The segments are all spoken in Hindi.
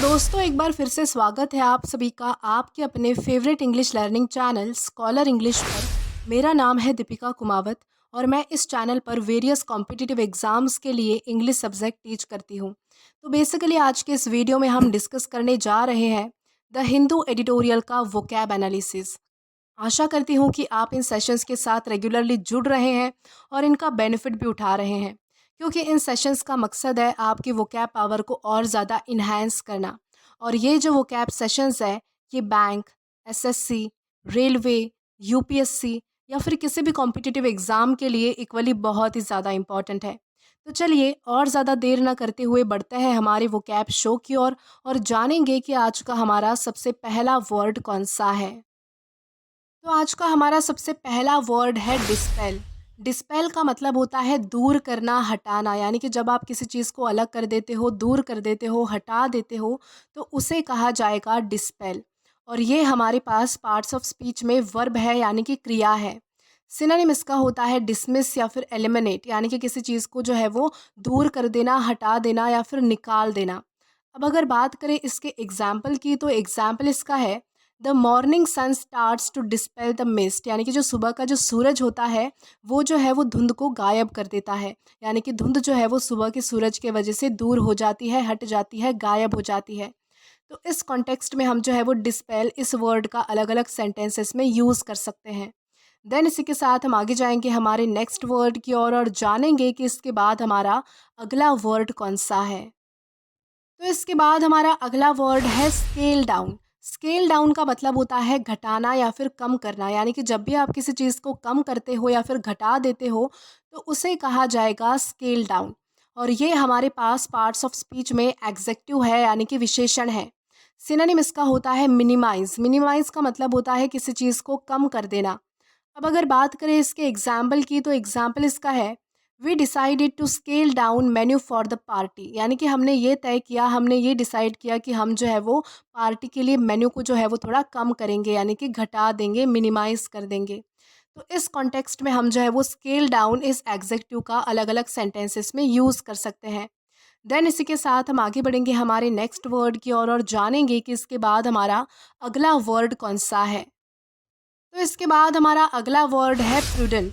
तो दोस्तों एक बार फिर से स्वागत है आप सभी का आपके अपने favourite English learning channel scholar English पर। मेरा नाम है दीपिका कुमावत और मैं इस चैनल पर वेरियस कॉम्पिटिटिव एग्जाम्स के लिए इंग्लिश सब्जेक्ट टीच करती हूँ। तो बेसिकली आज के इस वीडियो में हम डिस्कस करने जा रहे हैं द हिंदू एडिटोरियल का वोकैब एनालिसिस। आशा करती हूँ कि आप इन सेशंस के साथ रेगुलरली जुड़ रहे हैं और इनका बेनिफिट भी उठा रहे हैं, क्योंकि इन सेशंस का मकसद है आपकी वोकैब पावर को और ज़्यादा इन्हांस करना। और ये जो वोकैब सेशंस है ये बैंक, एसएससी, रेलवे, यूपीएससी या फिर किसी भी कॉम्पिटिटिव एग्ज़ाम के लिए इक्वली बहुत ही ज़्यादा इम्पॉर्टेंट है। तो चलिए और ज़्यादा देर ना करते हुए बढ़ते हैं हमारे वोकैब शो की ओर और जानेंगे कि आज का हमारा सबसे पहला वर्ड कौन सा है। तो आज का हमारा सबसे पहला वर्ड है डिस्पेल। डिस्पेल का मतलब होता है दूर करना, हटाना, यानी कि जब आप किसी चीज़ को अलग कर देते हो, दूर कर देते हो, हटा देते हो, तो उसे कहा जाएगा डिस्पेल। और ये हमारे पास पार्ट्स ऑफ स्पीच में वर्ब है, यानी कि क्रिया है। सिनोनिम इसका होता है डिसमिस या फिर एलिमिनेट, यानी कि किसी चीज़ को जो है वो दूर कर देना, हटा देना या फिर निकाल देना। अब अगर बात करें इसके एग्जाम्पल की, तो एग्जाम्पल इसका है the morning sun starts to dispel the mist, यानी कि जो सुबह का जो सूरज होता है वो जो है वो धुंध को गायब कर देता है। यानी कि धुंध जो है वो सुबह के सूरज के वजह से दूर हो जाती है, हट जाती है, गायब हो जाती है। तो इस कॉन्टेक्स्ट में हम जो है वो डिस्पेल इस वर्ड का अलग अलग सेंटेंसेस में यूज़ कर सकते हैं। देन इसी के साथ हम आगे जाएंगे हमारे नेक्स्ट वर्ड की ओर और जानेंगे कि इसके बाद हमारा अगला वर्ड कौन सा है। तो इसके बाद हमारा अगला वर्ड है स्केल डाउन। स्केल डाउन का मतलब होता है घटाना या फिर कम करना, यानी कि जब भी आप किसी चीज़ को कम करते हो या फिर घटा देते हो तो उसे कहा जाएगा स्केल डाउन। और ये हमारे पास पार्ट्स ऑफ स्पीच में एग्जेक्टिव है, यानी कि विशेषण है। सिनोनिम इसका होता है मिनिमाइज। मिनिमाइज का मतलब होता है किसी चीज़ को कम कर देना। अब अगर बात करें इसके एग्जाम्पल की, तो एग्जाम्पल इसका है we decided to scale down menu for the party, यानी कि हमने ये तय किया, हमने ये डिसाइड किया कि हम जो है वो पार्टी के लिए मेन्यू को जो है वो थोड़ा कम करेंगे, यानी कि घटा देंगे, मिनिमाइज कर देंगे। तो इस कॉन्टेक्स्ट में हम जो है वो स्केल डाउन इस एग्जेक्टिव का अलग अलग सेंटेंसेस में यूज़ कर सकते हैं। देन इसी के साथ हम आगे बढ़ेंगे हमारे नेक्स्ट वर्ड की ओर और जानेंगे कि इसके बाद हमारा अगला वर्ड कौन सा है। तो इसके बाद हमारा अगला वर्ड है प्रूडेंट।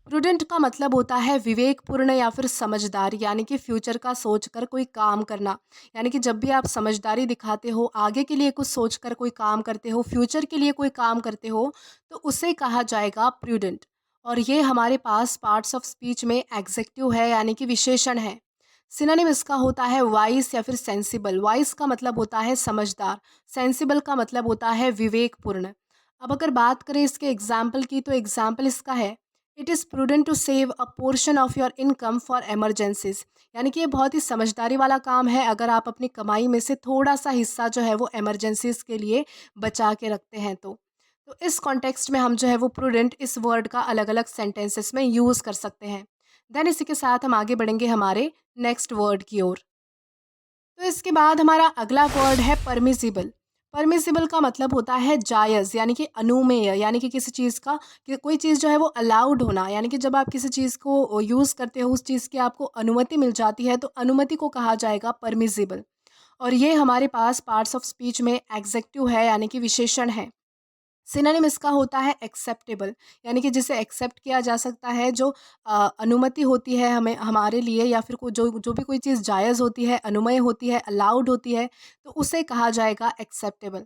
प्रूडेंट का मतलब होता है विवेकपूर्ण या फिर समझदार, यानी कि फ्यूचर का सोचकर कोई काम करना। यानी कि जब भी आप समझदारी दिखाते हो, आगे के लिए कुछ सोचकर कोई काम करते हो, फ्यूचर के लिए कोई काम करते हो, तो उसे कहा जाएगा प्रूडेंट। और ये हमारे पास पार्ट्स ऑफ स्पीच में एग्जेक्टिव है, यानी कि विशेषण है। सिनोनिम इसका होता है वाइस या फिर सेंसिबल। वाइस का मतलब होता है समझदार, सेंसिबल का मतलब होता है विवेकपूर्ण। अब अगर बात करें इसके एग्जाम्पल की, तो एग्जाम्पल इसका है it is prudent to save a portion of your income for emergencies, यानी कि ये बहुत ही समझदारी वाला काम है अगर आप अपनी कमाई में से थोड़ा सा हिस्सा जो है वो एमरजेंसीज के लिए बचा के रखते हैं तो इस कॉन्टेक्स्ट में हम जो है वो प्रूडेंट इस वर्ड का अलग अलग सेंटेंसेस में यूज़ कर सकते हैं। देन इसी के साथ हम आगे बढ़ेंगे हमारे नेक्स्ट वर्ड की ओर। तो इसके बाद हमारा अगला वर्ड है परमिसिबल। परमिसिबल का मतलब होता है जायज़, यानी कि अनुमेय, यानी कि किसी चीज़ का कि कोई चीज़ जो है वो अलाउड होना, यानी कि जब आप किसी चीज़ को यूज़ करते हो, उस चीज़ की आपको अनुमति मिल जाती है, तो अनुमति को कहा जाएगा परमिसिबल। और ये हमारे पास पार्ट्स ऑफ स्पीच में एग्जेक्टिव है, यानी कि विशेषण है। सिनोनिम इसका होता है एक्सेप्टेबल, यानी कि जिसे एक्सेप्ट किया जा सकता है, जो अनुमति होती है हमें हमारे लिए, या फिर जो जो भी कोई चीज़ जायज़ होती है, अनुमय होती है, अलाउड होती है, तो उसे कहा जाएगा एक्सेप्टेबल।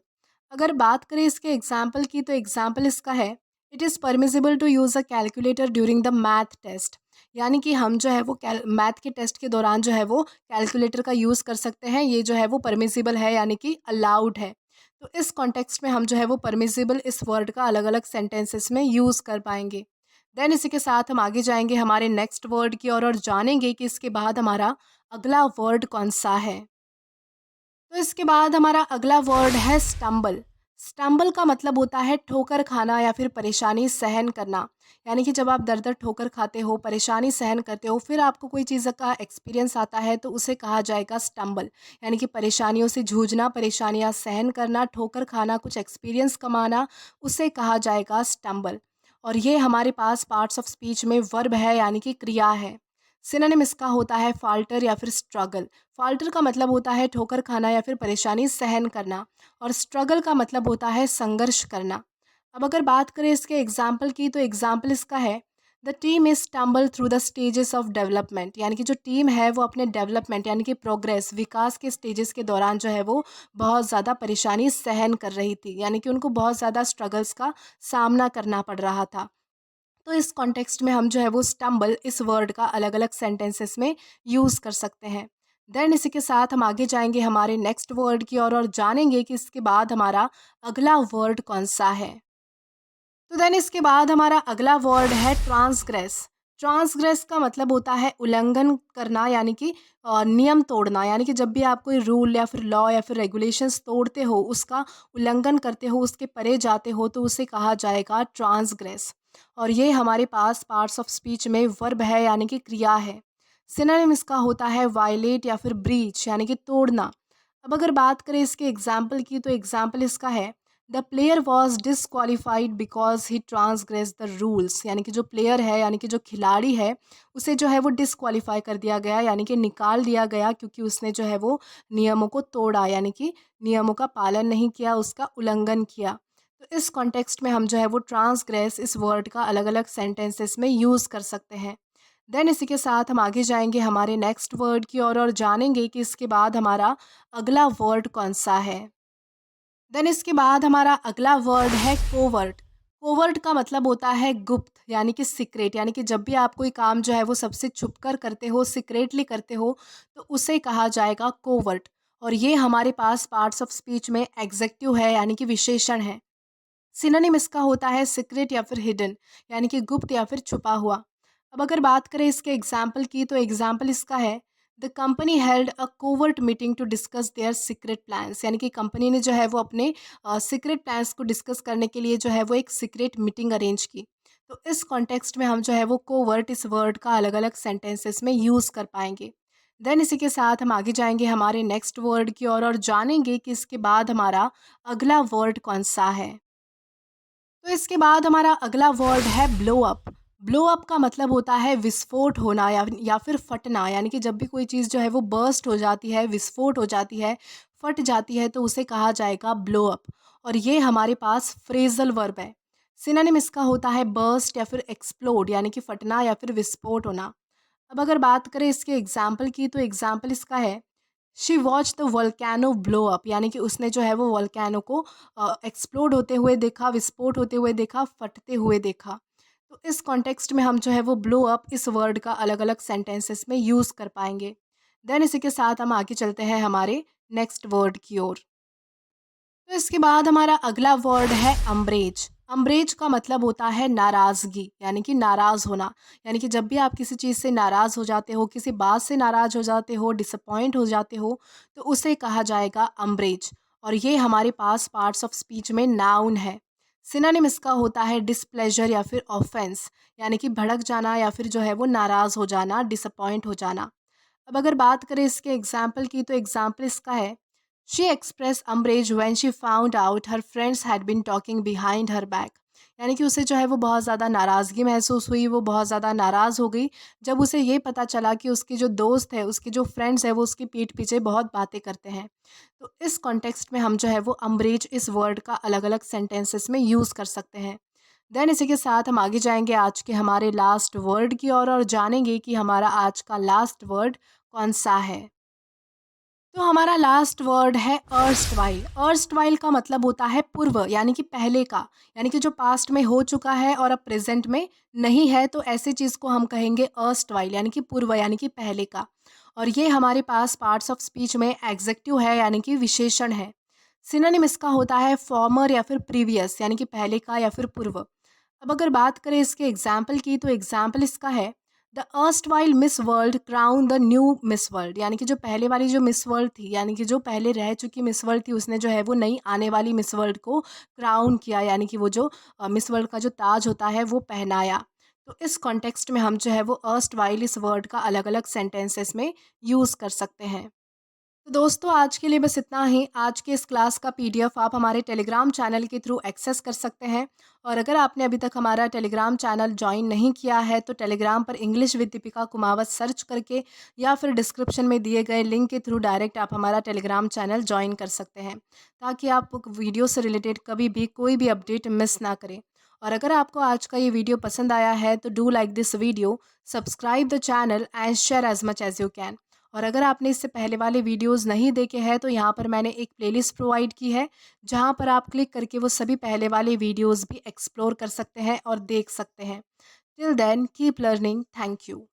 अगर बात करें इसके एग्जाम्पल की, तो एग्जाम्पल इसका है it is permissible to use a calculator during the math test, यानी कि हम जो है वो मैथ के टेस्ट के दौरान जो है वो कैलकुलेटर का यूज़ कर सकते हैं। ये जो है वो परमिसिबल है, यानी कि अलाउड है। तो इस कॉन्टेक्स्ट में हम जो है वो परमिसिबल इस वर्ड का अलग अलग सेंटेंसेस में यूज़ कर पाएंगे। देन इसी के साथ हम आगे जाएंगे हमारे नेक्स्ट वर्ड की ओर और जानेंगे कि इसके बाद हमारा अगला वर्ड कौन सा है। तो इसके बाद हमारा अगला वर्ड है स्टम्बल। स्टम्बल का मतलब होता है ठोकर खाना या फिर परेशानी सहन करना, यानी कि जब आप दर दर ठोकर खाते हो, परेशानी सहन करते हो, फिर आपको कोई चीज़ का एक्सपीरियंस आता है, तो उसे कहा जाएगा स्टम्बल। यानी कि परेशानियों से जूझना, परेशानियां सहन करना, ठोकर खाना, कुछ एक्सपीरियंस कमाना, उसे कहा जाएगा स्टम्बल। और ये हमारे पास पार्ट्स ऑफ स्पीच में वर्ब है, यानी कि क्रिया है। सिनोनिम इसका होता है फाल्टर या फिर स्ट्रगल। फाल्टर का मतलब होता है ठोकर खाना या फिर परेशानी सहन करना, और स्ट्रगल का मतलब होता है संघर्ष करना। अब अगर बात करें इसके एग्जाम्पल की, तो एग्जाम्पल इसका है the team is stumble through the stages of development, यानी कि जो टीम है वो अपने डेवलपमेंट यानी कि प्रोग्रेस, विकास के स्टेजेस के दौरान जो है वो बहुत ज़्यादा परेशानी सहन कर रही थी, यानी कि उनको बहुत ज़्यादा स्ट्रगल्स का सामना करना पड़ रहा था। तो इस कॉन्टेक्स्ट में हम जो है वो स्टम्बल इस वर्ड का अलग अलग सेंटेंसेस में यूज़ कर सकते हैं। देन इसी के साथ हम आगे जाएंगे हमारे नेक्स्ट वर्ड की ओर और जानेंगे कि इसके बाद हमारा अगला वर्ड कौन सा है। तो देन इसके बाद हमारा अगला वर्ड है ट्रांसग्रेस। ट्रांसग्रेस का मतलब होता है उल्लंघन करना, यानी कि नियम तोड़ना, यानी कि जब भी आप कोई रूल या फिर लॉ या फिर रेगुलेशंस तोड़ते हो, उसका उल्लंघन करते हो, उसके परे जाते हो, तो उसे कहा जाएगा ट्रांसग्रेस। और ये हमारे पास पार्ट्स ऑफ स्पीच में वर्ब है, यानी कि क्रिया है। सिनोनिम इसका होता है वायलेट या फिर ब्रीच, यानी कि तोड़ना। अब अगर बात करें इसके एग्जाम्पल की, तो एग्जाम्पल इसका है the player was disqualified because he transgress the rules, यानी कि जो प्लेयर है यानी कि जो खिलाड़ी है उसे जो है वो डिसक्वालीफाई कर दिया गया, यानी कि निकाल दिया गया, क्योंकि उसने जो है वो नियमों को तोड़ा, यानी कि नियमों का पालन नहीं किया, उसका उल्लंघन किया। तो इस कॉन्टेक्स्ट में हम जो है वो ट्रांसग्रेस इस वर्ड का अलग अलग सेंटेंसेस में यूज़ कर सकते हैं। देन इसी के साथ हम आगे जाएंगे हमारे नेक्स्ट वर्ड की ओर और जानेंगे कि इसके बाद हमारा अगला वर्ड कौन सा है। देन इसके बाद हमारा अगला वर्ड है कोवर्ट। कोवर्ट का मतलब होता है गुप्त, यानी कि सीक्रेट, यानी कि जब भी आप कोई काम जो है वो सबसे छुप कर करते हो, सीक्रेटली करते हो, तो उसे कहा जाएगा कोवर्ट। और ये हमारे पास पार्ट्स ऑफ स्पीच में एग्जेक्टिव है, यानी कि विशेषण है। सिनोनिम इसका होता है सीक्रेट या फिर हिडन, यानी कि गुप्त या फिर छुपा हुआ। अब अगर बात करें इसके एग्जाम्पल की, तो एग्जाम्पल इसका है the company held a covert meeting to discuss their secret plans, यानी कि कंपनी ने जो है वो अपने सीक्रेट प्लान्स को डिस्कस करने के लिए जो है वो एक सीक्रेट मीटिंग अरेंज की। तो इस कॉन्टेक्स्ट में हम जो है वो कोवर्ट इस वर्ड का अलग अलग सेंटेंसेस में यूज़ कर पाएंगे। देन इसी के साथ हम आगे जाएंगे हमारे नेक्स्ट वर्ड की ओर और जानेंगे कि इसके बाद हमारा अगला वर्ड कौन सा है। तो इसके बाद हमारा अगला वर्ड है ब्लो अप। ब्लो अप का मतलब होता है विस्फोट होना या फिर फटना, यानी कि जब भी कोई चीज़ जो है वो बर्स्ट हो जाती है, विस्फोट हो जाती है, फट जाती है, तो उसे कहा जाएगा ब्लो अप। और ये हमारे पास फ्रेजल वर्ब है। सिनोनिम इसका होता है बर्स्ट या फिर एक्सप्लोड, यानी कि फटना या फिर विस्फोट होना। अब अगर बात करें इसके एग्जाम्पल की, तो एग्जाम्पल इसका है she watch the volcano blow up, यानी कि उसने जो है वो वोल्केनो को एक्सप्लोड होते हुए देखा, विस्फोट होते हुए देखा, फटते हुए देखा। तो इस कॉन्टेक्स्ट में हम जो है वो ब्लो अप इस वर्ड का अलग अलग सेंटेंसेस में यूज़ कर पाएंगे। देन इसी के साथ हम आगे चलते हैं हमारे नेक्स्ट वर्ड की ओर। तो इसके बाद हमारा अगला वर्ड है अम्ब्रेज। अम्ब्रेज का मतलब होता है नाराज़गी, यानी कि नाराज़ होना। यानी कि जब भी आप किसी चीज़ से नाराज़ हो जाते हो, किसी बात से नाराज़ हो जाते हो, डिसअपॉइंट हो जाते हो, तो उसे कहा जाएगा अम्ब्रेज। और ये हमारे पास पार्ट्स ऑफ स्पीच में नाउन है। सिनोनिम इसका होता है डिसप्लेजर या फिर ऑफेंस, यानी कि भड़क जाना या फिर जो है वो नाराज़ हो जाना, डिसअपॉइंट हो जाना। अब अगर बात करें इसके एग्जाम्पल की, तो एग्जाम्पल इसका है she express umbrage when she found out her friends had been talking behind her back, यानी कि उसे जो है वो बहुत ज़्यादा नाराज़गी महसूस हुई, वो बहुत ज़्यादा नाराज़ हो गई जब उसे ये पता चला कि उसके जो दोस्त है, उसके जो फ्रेंड्स है, वो उसकी पीठ पीछे बहुत बातें करते हैं। तो इस कॉन्टेक्स्ट में हम जो है वो अम्ब्रेज इस वर्ड का अलग अलग सेंटेंसेस में यूज़ कर सकते हैं। देन इसी के साथ हम आगे जाएंगे आज के हमारे लास्ट वर्ड की ओर और जानेंगे कि हमारा आज का लास्ट वर्ड कौन सा है। तो हमारा लास्ट वर्ड है अर्स्टवाइल। अर्स्टवाइल का मतलब होता है पूर्व, यानी कि पहले का, यानी कि जो पास्ट में हो चुका है और अब प्रेजेंट में नहीं है, तो ऐसी चीज़ को हम कहेंगे अर्स्टवाइल, यानी कि पूर्व, यानी कि पहले का। और ये हमारे पास पार्ट्स ऑफ स्पीच में एग्जेक्टिव है, यानी कि विशेषण है। सिनोनिम इसका होता है फॉर्मर या फिर प्रीवियस, यानी कि पहले का या फिर पूर्व। अब अगर बात करें इसके एग्जाम्पल की, तो एग्जाम्पल इसका है the erstwhile miss world crown the new miss world, यानी कि जो पहले वाली जो मिस वर्ल्ड थी, यानी कि जो पहले रह चुकी मिस वर्ल्ड थी, उसने जो है वो नई आने वाली मिस वर्ल्ड को क्राउन किया, यानी कि वो जो मिस वर्ल्ड का जो ताज होता है वो पहनाया। तो इस कॉन्टेक्स्ट में हम जो है वो अर्स्टवाइल इस वर्ड का अलग अलग सेंटेंसेस में यूज़ कर सकते हैं। तो दोस्तों आज के लिए बस इतना ही। आज के इस क्लास का पीडीएफ आप हमारे टेलीग्राम चैनल के थ्रू एक्सेस कर सकते हैं। और अगर आपने अभी तक हमारा टेलीग्राम चैनल ज्वाइन नहीं किया है तो टेलीग्राम पर English with Deepika Kumawat search करके या फिर डिस्क्रिप्शन में दिए गए लिंक के थ्रू डायरेक्ट आप हमारा टेलीग्राम चैनल ज्वाइन कर सकते हैं, ताकि आप वीडियो से रिलेटेड कभी भी कोई भी अपडेट मिस ना करें। और अगर आपको आज का ये वीडियो पसंद आया है तो do like this video, subscribe the channel and share as much as you can. और अगर आपने इससे पहले वाले वीडियोस नहीं देखे हैं तो यहाँ पर मैंने एक प्लेलिस्ट प्रोवाइड की है, जहाँ पर आप क्लिक करके वो सभी पहले वाले वीडियोस भी एक्सप्लोर कर सकते हैं और देख सकते हैं। Till then keep learning. Thank you.